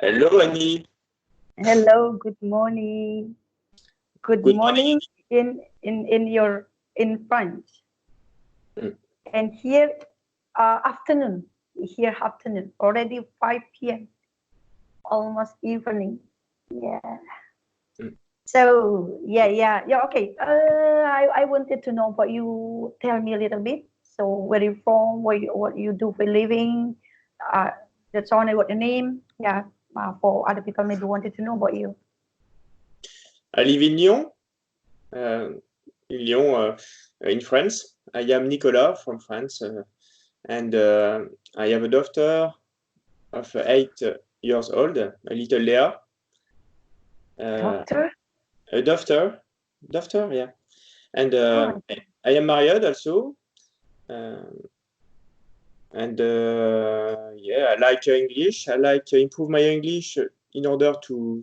Hello, Annie. Hello, good morning. Good Good morning. morning in French. Mm. And here afternoon. Here afternoon. Already 5 p.m. Almost evening. Yeah. Mm. So yeah. Okay. I wanted to know what you tell me a little bit. So where you from? What you do for living? Uh, that's only what your name. Yeah. For other people maybe wanted to know about you. I live in Lyon, uh, in France. I am Nicolas from France, and I have a daughter of 8 years old, a little Leah. Doctor. A daughter, yeah. And Oh, I am married also, uh, and yeah, I like English. I like to improve my English in order to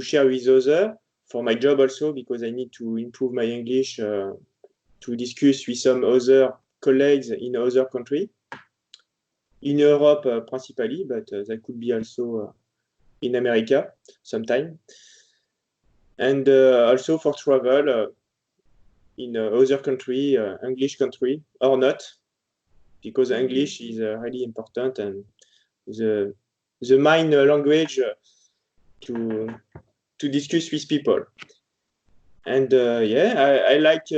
share with others for my job also because I need to improve my English to discuss with some other colleagues in other country in Europe principally, but that could be also in America sometime, and also for travel in other country, English country or not, because English is really important and the main language to discuss with people. And yeah, I like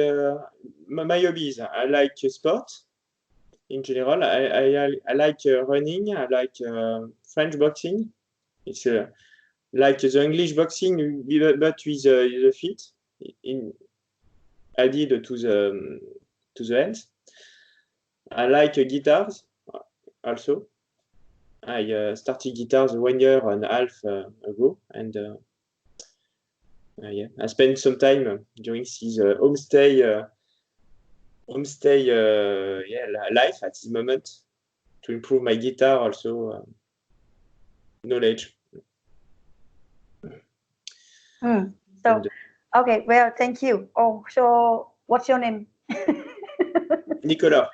my hobbies. I like sport in general. I like running. I like French boxing. It's like the English boxing, but with the feet in added to the hands. I like guitars also. I started guitars 1 year and a half ago, and yeah, I spent some time during this homestay yeah, life at this moment to improve my guitar also knowledge. So, And okay, well, thank you. Oh, so what's your name? Nicolas,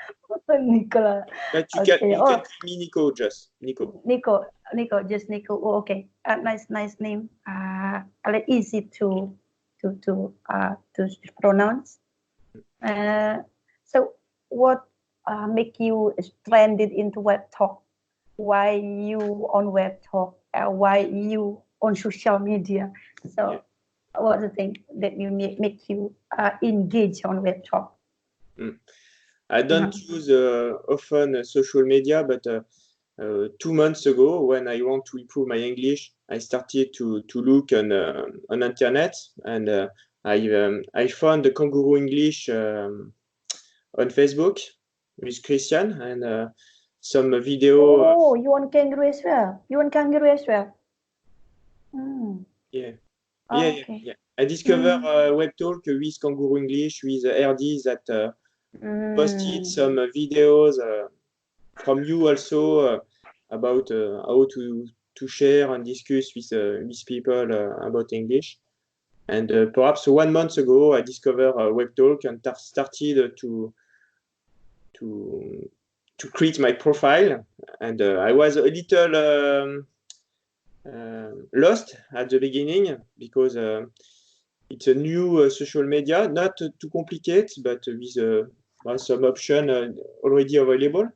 Nicola. but Okay. you can Oh, call me Nico, just Nico. Nico, just Nico. Oh, okay. Nice name. Easy to pronounce. Uh, so what make you stranded into web talk? Why you on web talk? Why you on social media? Yeah. So what's the thing that you make you engage on web talk? Mm. I don't Mhm. use often social media, but 2 months ago, when I want to improve my English, I started to look on internet, and I found the Kangaroo English on Facebook with Christian and some video. Oh, you on kangaroo as well? You on kangaroo as well? Mm. Yeah, Oh, okay. yeah. I discover Mm. web talk with Kangaroo English with RD that posted Mm. some videos from you also about how to share and discuss with people about English. And perhaps 1 month ago, I discovered WebTalk and started to create my profile. And I was a little lost at the beginning because it's a new social media, not too complicated, but with some option already available.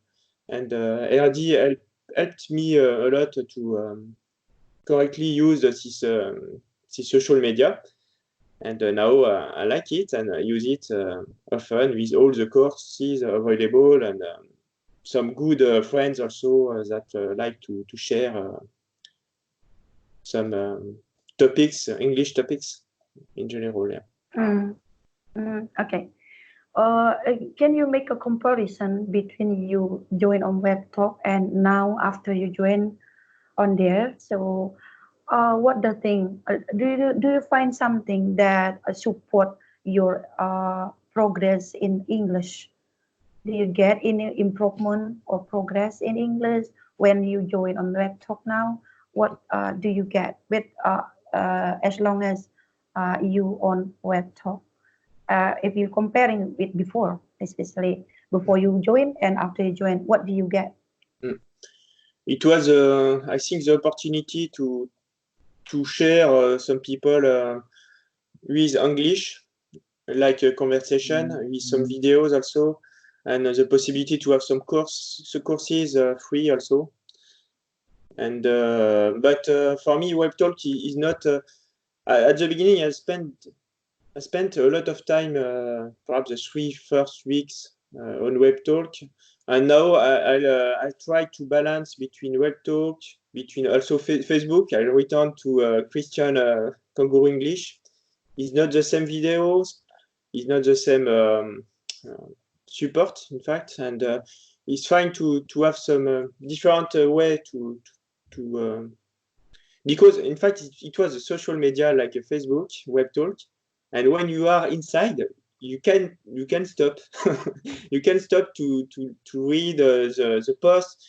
And RD helped me a lot to correctly use this social media. And now I like it and I use it often with all the courses available and some good friends also that like to share some topics, English topics in general. Yeah. Mm. Okay. Can you make a comparison between you join on web talk and now after you join on there? So, what the thing? Do you find something that support your progress in English? Do you get any improvement or progress in English when you join on web talk now? What do you get with as long as you on web talk? If you're comparing with before, especially before you join and after you join, what do you get? Mm. it was, I think, the opportunity to share some people with English, like a conversation, with some videos also, and the possibility to have some courses free also. And but for me, WebTalk is not. At the beginning, I spent a lot of time, perhaps the 3 first weeks on WebTalk, and now I try to balance between WebTalk, between also Facebook. I return to Christian Kangaroo English. It's not the same videos, it's not the same support, in fact, and it's fine to have some different way to because in fact it was a social media like a Facebook, WebTalk, and when you are inside, you can stop. You can stop to read the post,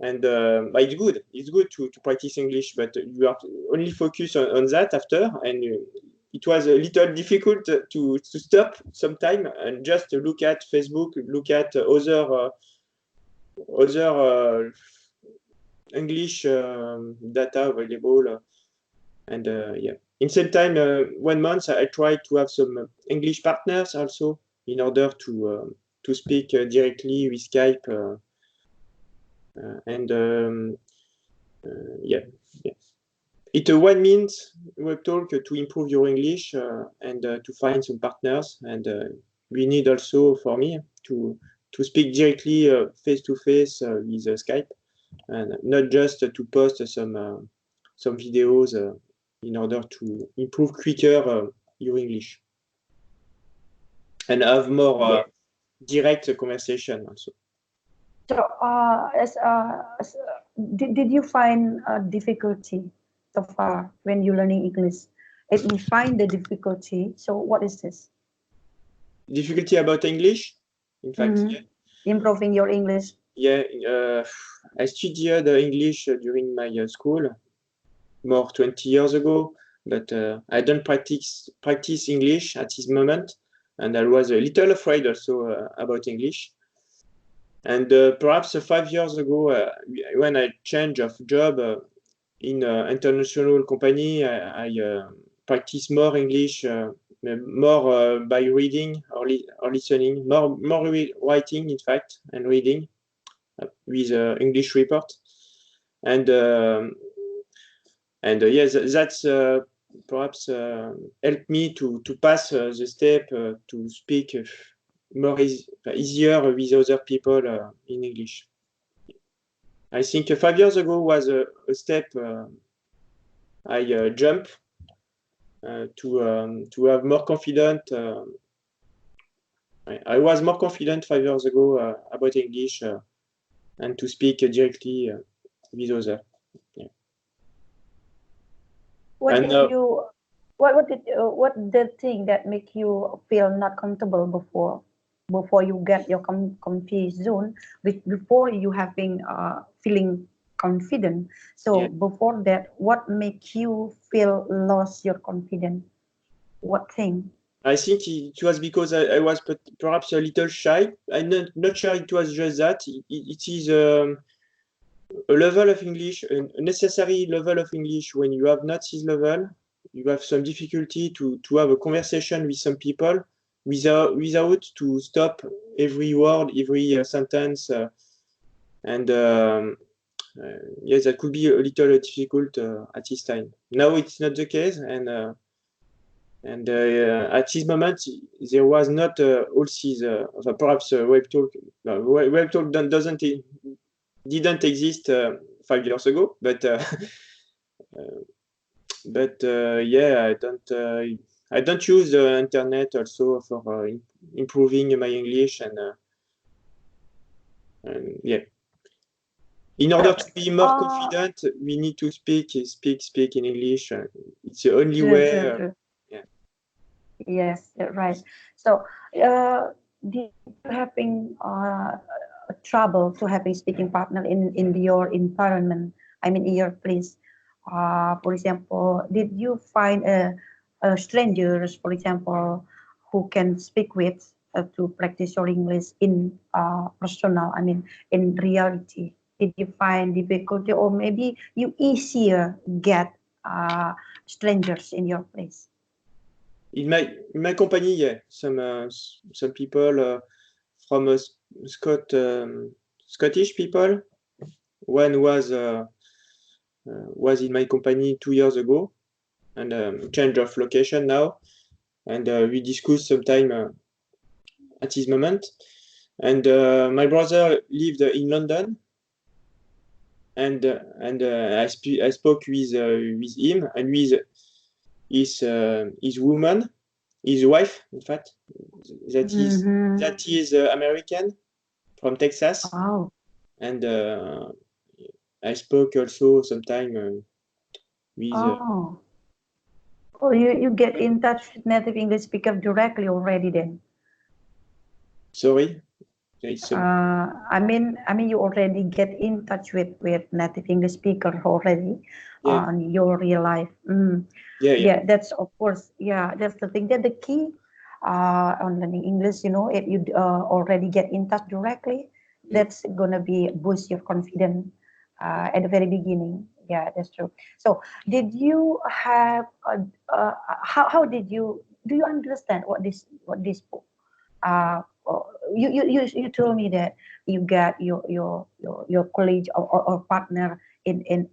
and but it's good to practice English, but you are only focused on that after, and it was a little difficult to stop sometime and just look at Facebook, look at other English data available, and yeah. In same time, 1 month I tried to have some English partners also in order to speak directly with Skype, and yeah. It's a 1 minute WebTalk to improve your English and to find some partners, and we need also, for me, to speak directly face to face with Skype, and not just to post some videos in order to improve quicker your English and have more direct conversation also. So, did you find a difficulty so far when you're learning English? If you find the difficulty, so what is this? Difficulty about English? In fact, yeah. Improving your English? Yeah, I studied English during my school, more 20 years ago, but I don't practice English at this moment, and I was a little afraid also about English. And perhaps 5 years ago, when I changed of job in an international company, I practice more English, more by reading or listening, more writing, in fact, and reading with English report. And yes, that's perhaps helped me to pass the step to speak more easier with other people in English. I think 5 years ago was a step I jumped to have more confident. I was more confident 5 years ago about English and to speak directly with others. Yeah. What the thing that make you feel not comfortable before you get your comfy zone, before you having feeling confident? So Yeah. before that, what make you feel lost your confidence? What thing? I think it was because I was perhaps a little shy. I'm not sure it was just that. It is a level of English, a necessary level of English. When you have not this level, you have some difficulty to have a conversation with some people without to stop every word, every sentence. And yes, that could be a little difficult at this time. Now it's not the case, and at this moment there was not all these perhaps WebTalk. WebTalk didn't exist 5 years ago, but yeah, I don't use the internet also for improving my English, and yeah. In order to be more confident, we need to speak in English. It's the only way. True. Yeah. Yes, right. So, did you having trouble to having speaking partner in your environment? I mean, in your place. For example, did you find strangers, for example, who can speak with to practice your English in personal? I mean, in reality. Did you find difficulty, or maybe you easier get strangers in your place? In my company, yeah, some people from Scottish people. One was in my company 2 years ago, and change of location now, and we discussed sometime at this moment. And my brother lived in London, and I spoke with him and with his woman, his wife, in fact, that is American from Texas. Wow. And I spoke also sometime with. Oh, you get in touch with native English speaker directly already then? Sorry. I mean, you already get in touch with native English speaker already on your real life. Yeah, that's of course. Yeah, that's the thing. That the key on learning English, if you already get in touch directly, that's gonna be boost your confidence at the very beginning. Yeah, that's true. So, did you have how did you do you understand what this book? You told me that you got your colleague or partner in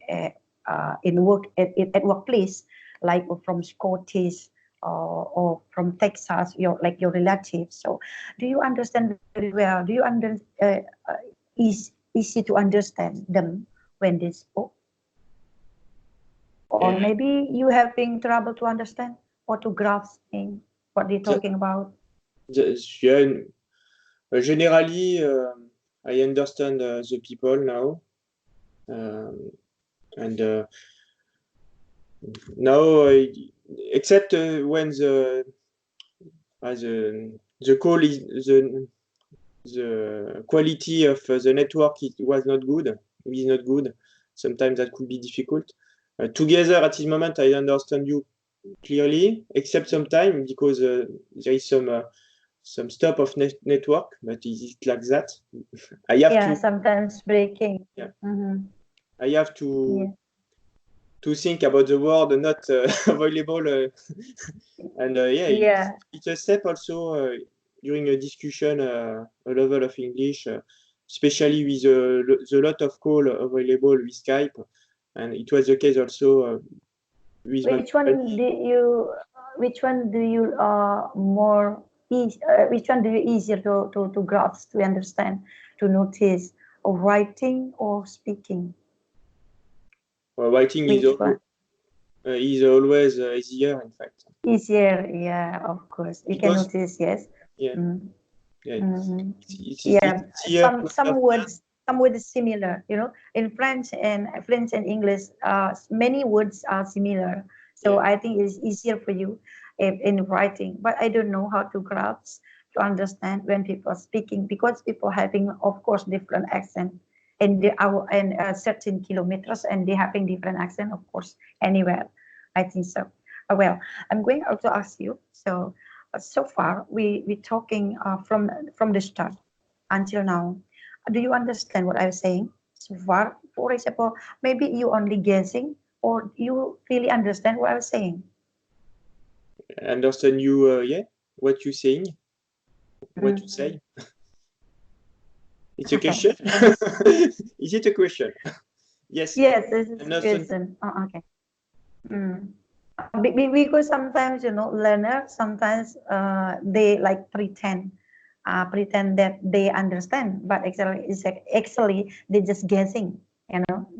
work at workplace, like from Scottish or from Texas, your relatives. So, do you understand very well? Do you is easy to understand them when they spoke? Or maybe you having trouble to understand or to grasping what they're talking about? Generally, I understand the people now, and now, except when the call is the quality of the network is not good. Sometimes that could be difficult. Together at this moment, I understand you clearly, except sometimes because there is some stop of network, but is it like that? I have to sometimes breaking. Yeah. I have to think about the word not available, and it's a step also during a discussion, a level of English, especially with the lot of call available with Skype, and it was the case also with which one do you more which one do you easier to grasp, to understand, to notice, or writing or speaking? Writing is always easier, in fact. Easier, yeah, of course. You can notice, yes. Yeah. Some words similar, in French and English, many words are similar. So I think it's easier for you in writing, but I don't know how to grasp, to understand when people are speaking, because people having, of course, different accent in certain kilometers, and they having different accent, of course, anywhere. I think so. Well, I'm going to ask you. So far we talking from the start until now. Do you understand what I'm saying so far? For example, maybe you only guessing, or you really understand what I'm saying? I understand you. What you saying? What you say? It's a question. Is it a question? Yes. Yes, this is a question. Okay. Because sometimes learners sometimes they like pretend that they understand, but actually they just guessing,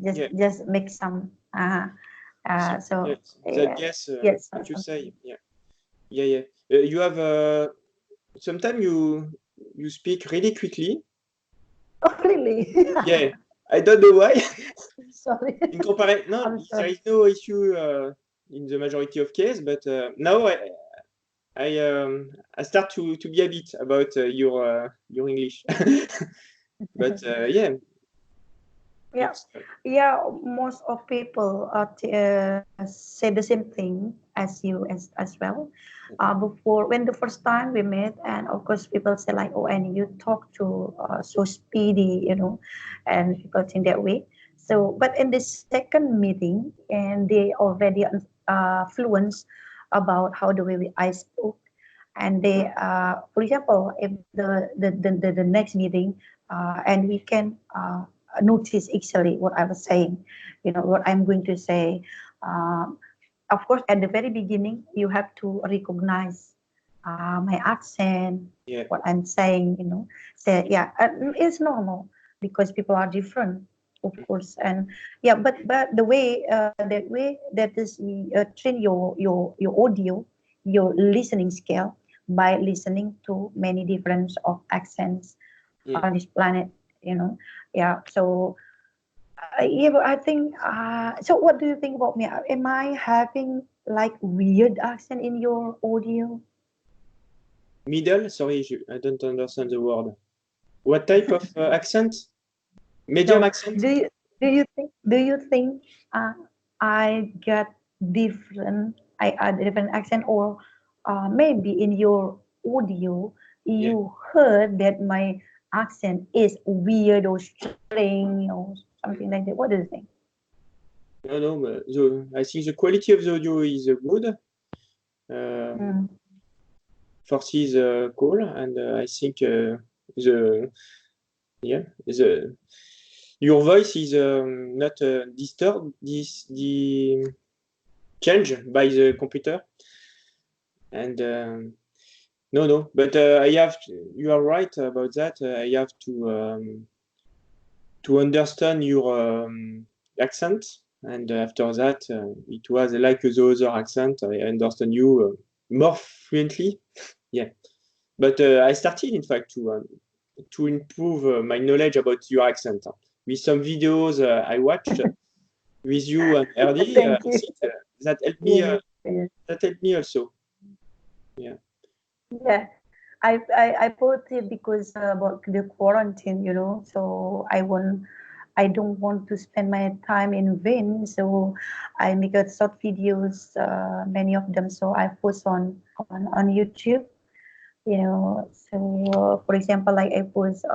just make some yes, what you say. Yeah. You have sometimes you speak really quickly. Oh, really? Yeah, I don't know why. Sorry. There is no issue in the majority of cases, but now I start to be a bit about your English. But yeah. Yeah, It's yeah. Most of people say the same thing as you as well. Before when the first time we met, and of course people say like, oh, and you talk to so speedy, and people think that way. So, but in the second meeting, and they already fluent about how the way I spoke, and they, for example, if the next meeting, and we can notice actually what I was saying, what I'm going to say. Um, of course, at the very beginning, you have to recognize my accent, yeah. what I'm saying, say, yeah, it's normal because people are different, of course. And yeah, but the way, that is, train your audio, your listening skill by listening to many different of accents Mm. on this planet, yeah. So yeah, but I think, so what do you think about me? Am I having like weird accent in your audio? Middle, sorry, I don't understand the word. What type of accent? Medium No, accent? do you think uh, I got different accent, or maybe in your audio Yeah. you heard that my accent is weird or strange or something like that? What do you think? No, but I think the quality of the audio is good. Mm. 40 is cool, and I think the yeah the your voice is not disturbed the change by the computer, and no, but you are right about that. I have to understand your accent, and after that, it was like the other accent. I understand you more fluently. Yeah, but I started, in fact, to improve my knowledge about your accent with some videos I watched with you and Erdi. I Thank you. think that helped me. Yes, yes. That helped me also. Yeah. Yeah, I put it because about the quarantine, so I don't want to spend my time in vain. So I make a short videos, many of them. So I post on YouTube, So for example, like I post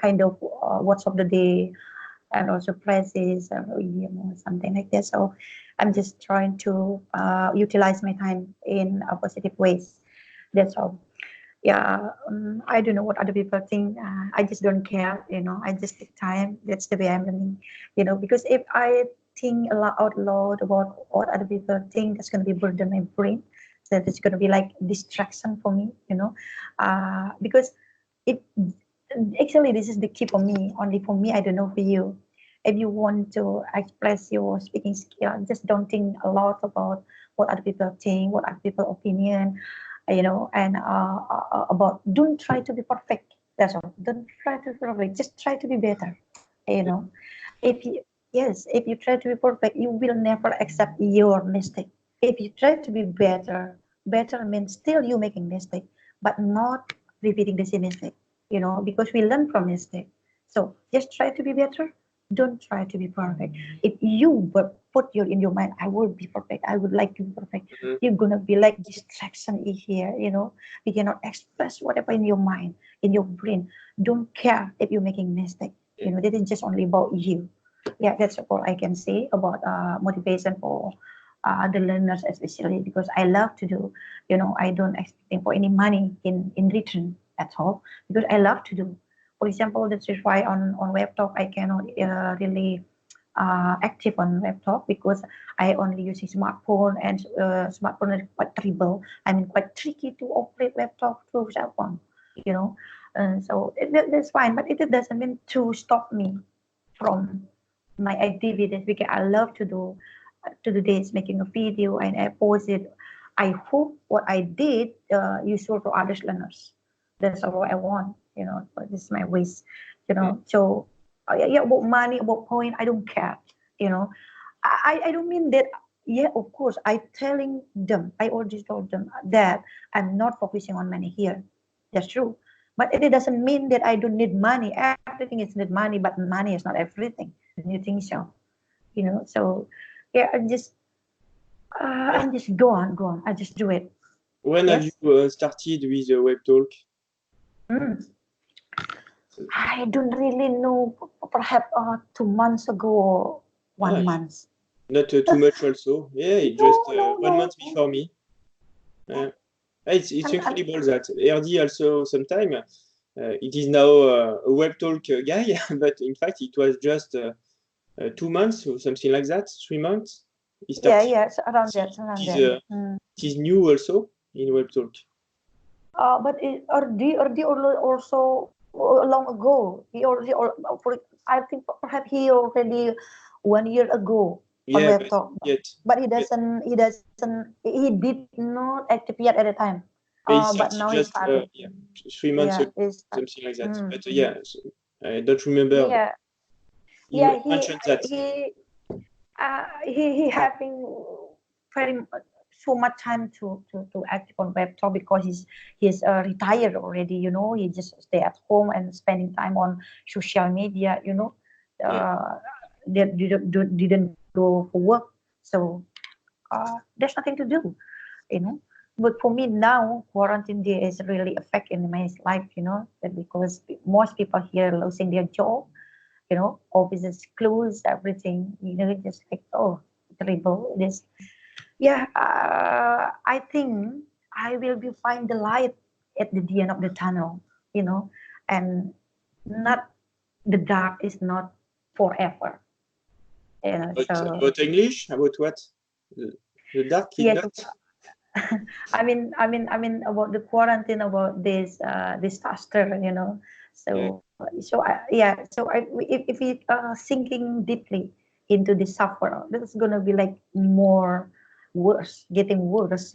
kind of what's of the day, and also praises, something like that. So I'm just trying to utilize my time in a positive ways. That's all. Yeah, I don't know what other people think. I just don't care, I just take time. That's the way I'm learning, because if I think a lot out loud about what other people think, that's going to be burden my brain. So it's going to be like distraction for me, because it actually, this is the key for me, only for me. I don't know for you. If you want to express your speaking skill, just don't think a lot about what other people think, what other people opinion, and about, don't try to be perfect. That's all. Don't try to be perfect. Just try to be better. You know, if you yes, if you try to be perfect, you will never accept your mistake. If you try to be better, better means still you making mistake, but not repeating the same mistake. Because we learn from mistake. So just try to be better. Don't try to be perfect. If you put in your mind, I will be perfect. I would like to be perfect. Mhm. You're gonna be like distraction is here. You cannot express whatever in your mind, in your brain. Don't care if you're making mistake. That is just only about you. Yeah, that's all I can say about motivation for the learners, especially because I love to do. I don't expect for any money in return at all, because I love to do. For example, that's why on WebTalk I cannot really active on laptop, because I only using smartphone, and smartphone is quite terrible. I mean, quite tricky to operate laptop through cell phone. You know, so that's fine, but it doesn't mean to stop me from my activities, because I love to do this, making a video, and I post it. I hope what I did useful for others learners. That's all I want. But this is my wish. So yeah, about money, about point, I don't care. You know, I don't mean that. Yeah, of course, I telling them. I already told them that I'm not focusing on money here. That's true. But it doesn't mean that I don't need money. Everything is need money, but money is not everything. Do you think so? So yeah, I'm just go on. I just do it. When have Yes. you started with WebTalk? Mm. I don't really know. Perhaps 2 months ago or Ah, 1 month. not too much also. Yeah, it just No, 1 month before me. It's I'm, I'm, incredible that RD also sometime. It is now a WebTalk guy, but in fact it was just 2 months or something like that, 3 months. He started. yeah, so around that, It around is, that. it is new also in WebTalk. But RD also long ago. He already, I think perhaps he already 1 year ago on Yeah, but WebTalk. yet. But he did not active yet at the time. But he But started now he just started. 3 months Yeah, ago, he started. something like that. But yeah, so, I don't remember. But Yeah, he yeah. mentioned that. He having so much time to act on WebTalk because he's retired already. He just stay at home and spending time on social media. Yeah. They didn't go for work, so there's nothing to do. you know but for me now, quarantine day is really affecting my life, that because most people here losing their job, offices closed, everything, just like, oh, terrible this. Yeah, I think I will be find the light at the end of the tunnel, and not the dark is not forever. So About English? About what? The dark is yes. not? I mean about the quarantine, about this disaster, Yeah. If we sinking deeply into the suffer, this is gonna be like more worse, getting worse,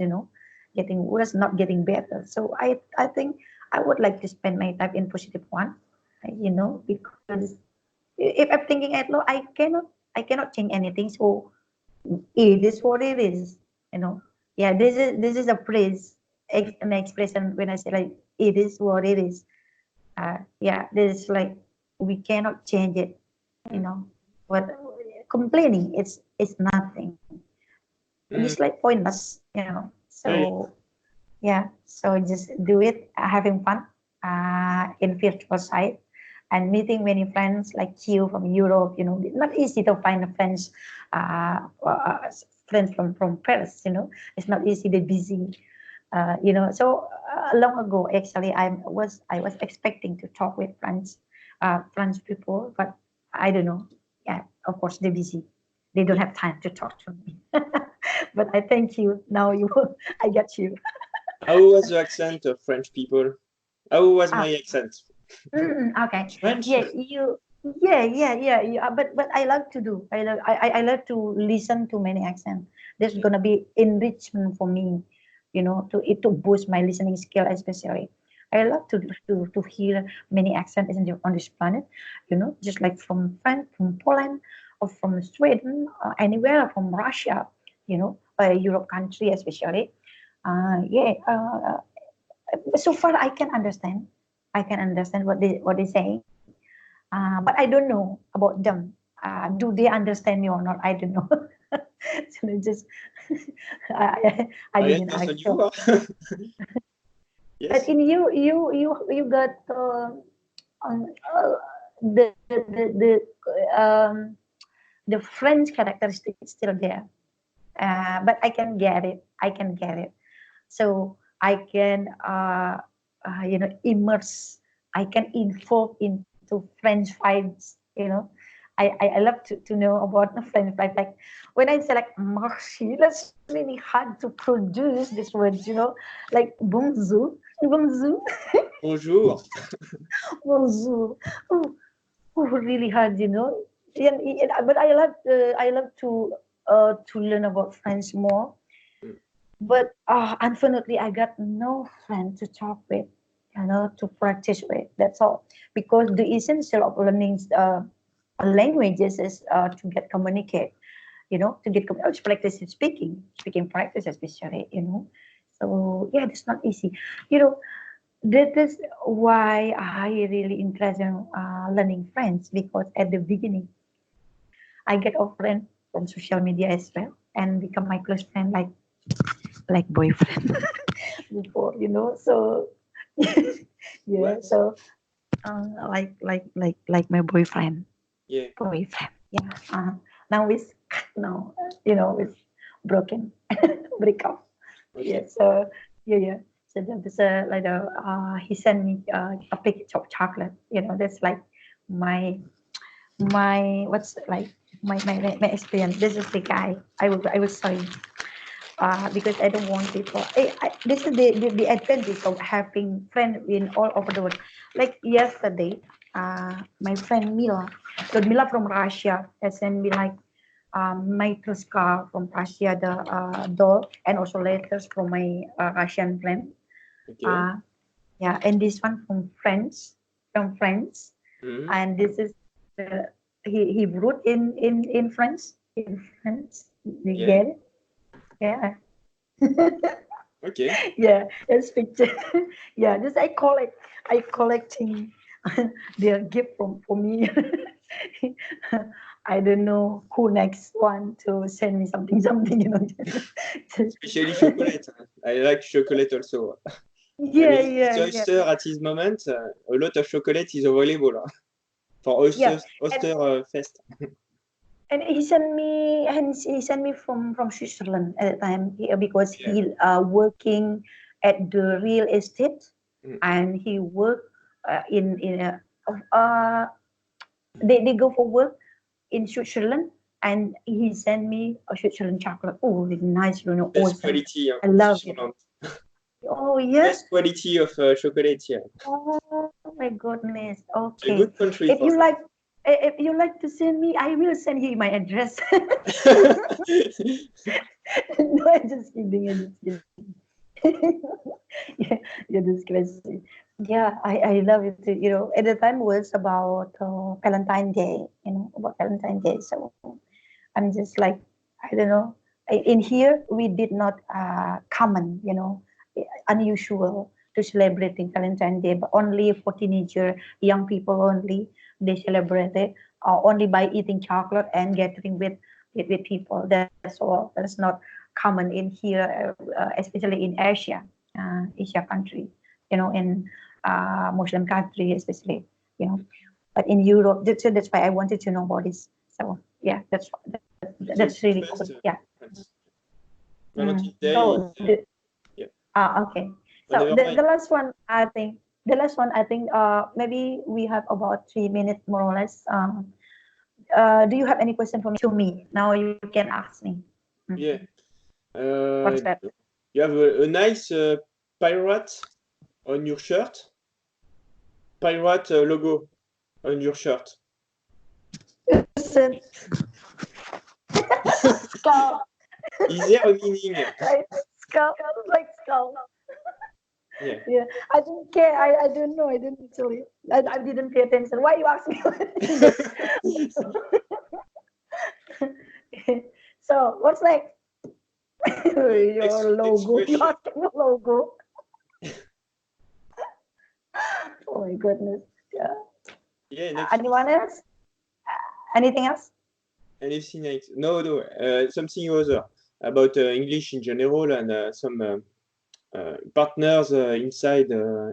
getting worse, not getting better. So I think I would like to spend my time in positive one, because if I'm thinking at low, I cannot change anything. So it is what it is, you know. Yeah, this is a phrase, an expression when I say like it is what it is. Yeah, this is like we cannot change it, you know. But complaining, it's nothing. Just Mm. like pointless. Yeah. So yeah, so just do it, having fun in virtual side and meeting many friends like you from Europe. Not easy to find a friends, friends from Paris. It's not easy. They're busy. So long ago, actually, I was expecting to talk with French people, but I don't know. Yeah, of course they're busy. They don't have time to talk to me. But I thank you. Now I get you. How was the accent of French people? How was Ah, my accent? okay. French? Yeah, yeah. But I love to do. I love to listen to many accents. There's gonna be enrichment for me, to boost my listening skill especially. I love to hear many accents on this planet, just like from France, from Poland, or from Sweden, anywhere from Russia, a Europe country especially. Yeah. So far I can understand. I can understand what they saying, but I don't know about them. Do they understand me or not? I don't know. So they just I I didn't ask. understand you. So, but Yes. in you got um, uh, um, the French characteristic is still there. But I can get it. I can get it. So I can immerse. I can involve into French vibes. I love to know about the French vibe. Like when I say like merci, that's really hard to produce this word. Like bonjour, bonjour, Bonjour. bonjour. Oh, really hard. But I love to learn about French more. But unfortunately, I got no friend to talk with, to practice with. That's all. Because the essential of learning languages is to get communicate, practice in speaking practice especially. So yeah, it's not easy. You know, that is why I really interested in learning French, because at the beginning I get a friend from social media as well and become my close friend like boyfriend before, So yeah, What? so like my boyfriend. Yeah. Boyfriend. Yeah. Now it's now it's broken, break up. Yeah. Okay. So yeah. So there's he sent me a package of chocolate. That's like my what's like my experience. This is the guy I was sorry. Because I don't want people. This is the advantage of having friends in all over the world. Like yesterday, my friend Mila from Russia, has sent me like my scar from Russia, the doll, and also letters from my Russian friend. Okay. Uh, yeah, and this one from France, Mhm. and this is he wrote in France, You Yeah. get it? Yeah. Okay. Yeah, it's picture. Yeah, this I collecting their gift for me. I don't know who next one to send me something. Especially chocolate. I like chocolate also. And Yeah, it's yeah, yeah, oyster at this moment. A lot of chocolate is available for yeah. And oyster fest. and he sent me from Switzerland at the time because Yeah. he working at the real estate, Mm. and he work in a they go for work in Switzerland, and he sent me a Switzerland chocolate. Oh, it's nice, Best awesome. quality I love it. Switzerland. Oh yeah. Best quality of chocolate here. Oh my goodness. It's a Okay. good country If for you like, if you like to send me, I will send you my address. that. No, I'm just kidding. I'm just kidding. Yeah, you're just crazy. Yeah, I love it. At the time was about Valentine's Day. About Valentine's Day. So I'm just like, I don't know. In here, we did not common, unusual to celebrating Valentine's Day, but only for teenager, young people only. They celebrate it only by eating chocolate and gathering with people. That's all. That's not common in here, especially in Asia country, in Muslim country especially, you know. But in Europe, that's why I wanted to know about this. So yeah, It's a that's good really cool. fest. Yeah. Valentine's Day is So yeah. okay. So Whenever the my last one, maybe we have about 3 minutes more or less. Do you have any question for me to me? Now you can ask me. yeah. What's that? You have a nice pirate on your shirt. Pirate logo on your shirt. Listen, skull, Is there a meaning? like skull, like skull. Yeah. Yeah, I don't care. I don't know. I didn't actually. I didn't pay attention. Why you ask me? So what's next? Next Your next logo. You question. asking the logo? Oh my goodness. Yeah. Yeah, next Anyone else? Anything else? anything else? No, no. Something other about English in general and some partners inside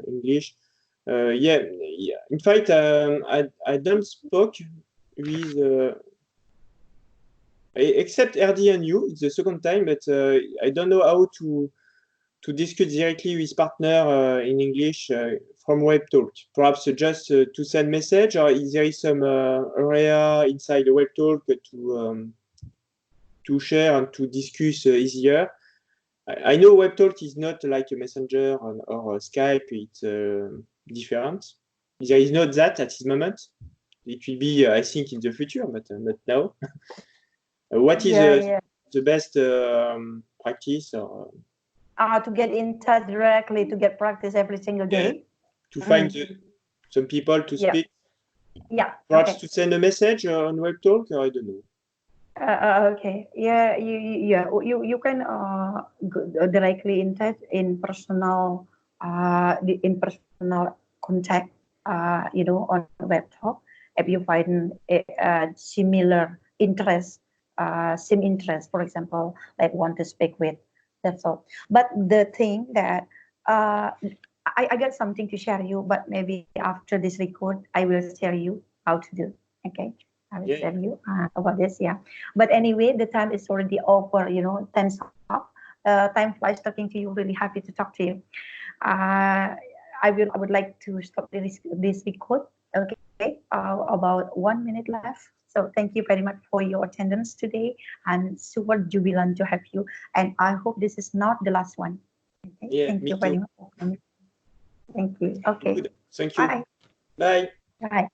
English. Yeah, yeah. In fact, I don't spoke with except RD and you. It's the second time, but I don't know how to discuss directly with partner in English from WebTalk. Perhaps just to send message, or is there is some area inside the WebTalk to share and to discuss easier. I know WebTalk is not like a messenger or Skype. It's different. There is not that at this moment. It will be, I think, in the future, but not now. What is Yeah. the best practice or To get in touch directly to get practice every single yeah, day. to find some people to Yeah. speak? Yeah. Perhaps Okay. to send a message on WebTalk, or I don't know. Okay. Yeah. You can go directly in touch in personal contact. On WebTalk if you find a similar interest, same interest, for example, like want to speak with. That's all. But the thing that I got something to share you, but maybe after this record, I will share you how to do. Okay, I will Yeah. tell you about this. Yeah. But anyway, the time is already over. You know, time's up. Time flies talking to you. Really happy to talk to you. Uh, I would like to stop this record. Okay, about 1 minute left. So thank you very much for your attendance today. I'm super jubilant to have you, and I hope this is not the last one. Okay, Yeah, thank me you very too. much. Thank you. Okay, Good. Thank you. bye. Bye. Bye.